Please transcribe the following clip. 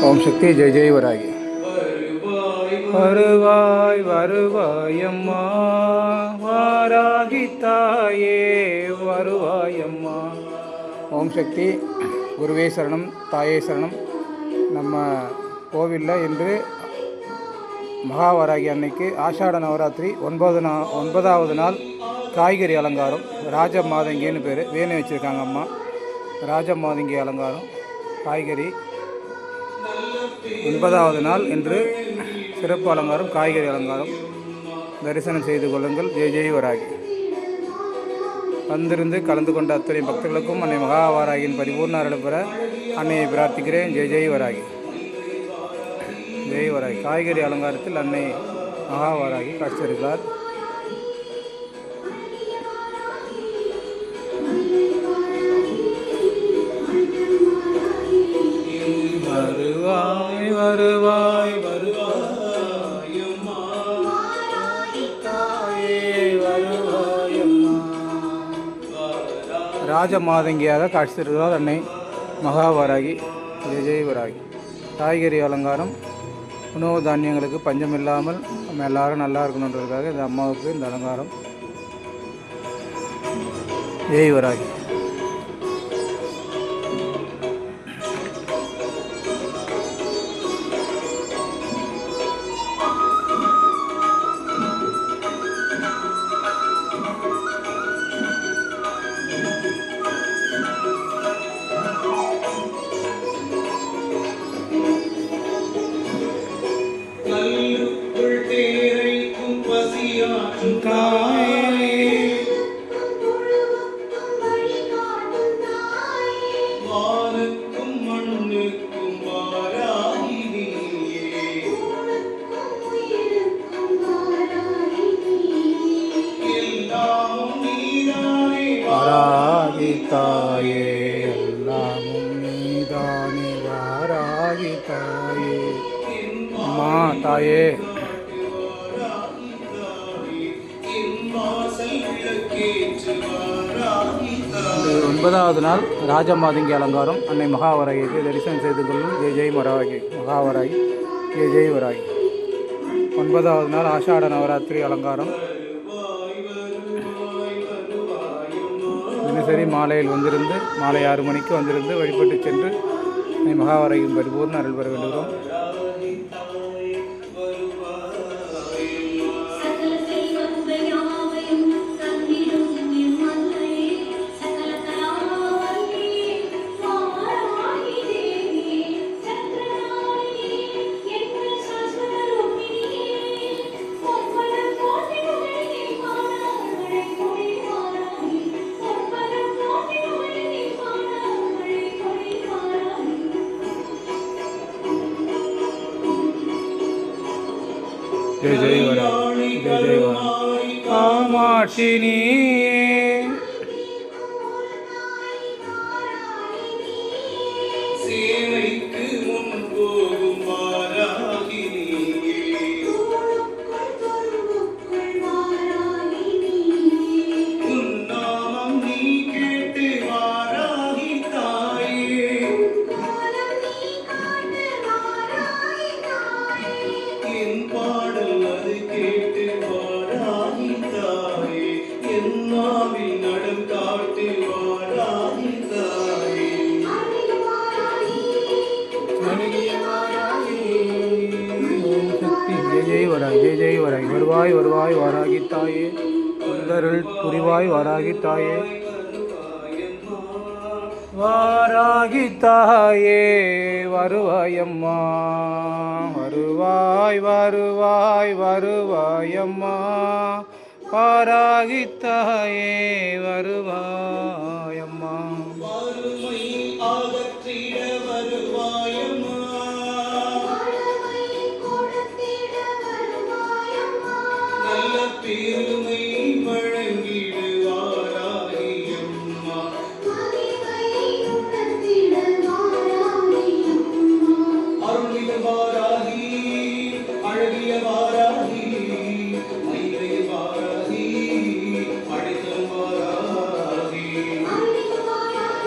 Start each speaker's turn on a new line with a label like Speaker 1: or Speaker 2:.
Speaker 1: ஓம் சக்தி. ஜெய் ஜெய் வராகி. வருவாய் வருவாயம்மா வாராகி தாயே வருவாயம்மா. ஓம் சக்தி. குருவே சரணம், தாயே சரணம். நம்ம கோவிலில் இன்று மகாவராகி அன்னைக்கு ஆஷாட நவராத்திரி 9வது நாள் காய்கறி அலங்காரம். ராஜ மாதங்கின்னு பேர், வேணு வச்சுருக்காங்க அம்மா. ராஜ மாதங்கி அலங்காரம் காய்கறி 9வது நாள் என்று சிறப்பு அலங்காரம் காய்கறி அலங்காரம். தரிசனம் செய்து கொள்ளுங்கள். ஜெய் ஜெய் வராகி. வந்திருந்து கலந்து கொண்ட அத்தனை பக்தர்களுக்கும் அன்னை மகாவாராகியின் பரிபூர்ண அருள் பெற அன்னையை பிரார்த்திக்கிறேன். ஜெய் ஜெய் வராகி. ஜெய் வராகி. காய்கறி அலங்காரத்தில் அன்னை மகாவாராகி காட்சி தருகிறார். வருவாய் வருவாய் வருவாயம்மா தாயே வருவாயம்மா. ராஜ மாதங்கியாக காட்சி தருகிறார் அன்னை மகாவாராகி. ஜெய் ஜெய் வராகி. காய்கறி அலங்காரம். உணவு தானியங்களுக்கு பஞ்சம் இல்லாமல் நம்ம எல்லாரும் நல்லா இருக்கணுன்றதுக்காக இந்த அம்மாவுக்கு இந்த அலங்காரம். ஜெய் வராகி. வாராகி தாயே எல்லாமும் நீதானே வாராகி தாயே. அம்மா தாயே 9வது நாள் ராஜமாதங்கி அலங்காரம். அன்னை மகாவராகிக்கு தரிசனம் செய்து கொள்ளும். ஜெய் ஜெய் வராகி. மகாவராகி. ஜெய் ஜெய் வராகி. 9வது நாள் ஆஷாட நவராத்திரி அலங்காரம். தினசரி மாலையில் வந்திருந்து மாலை 6 மணிக்கு வந்திருந்து வழிபட்டு சென்று அன்னை மகாவராகியின் பரிபூர்ண அருள் பெற வேண்டுகிறோம். ஜெய் ஜெய் வராகி. ஜெய் ஜெய் வராகி. காமாட்சினி சேவைக்கு முன் போகும் உன்னாமம் நீ கேட்டு வாராகி தாயே. என் பாடல் அது கேட்டு வாராகி தாயே. என்னாவில் நடம் காட்டு வாராகி தாயே. ஓம் சக்தி. ஜெய் ஜெய் வராகி. ஜெய் ஜெய் வராகி. வருவாய் வருவாய் வாராகி தாயே. வந்தருள் புரிவாய் வாராகி தாயே. வாராகி தாயே வருவாயம்மா. வருவாய் வருவாய் வருவாயம்மா வாராகி தாயே வருவாயம்மா. வறுமை அகற்றிட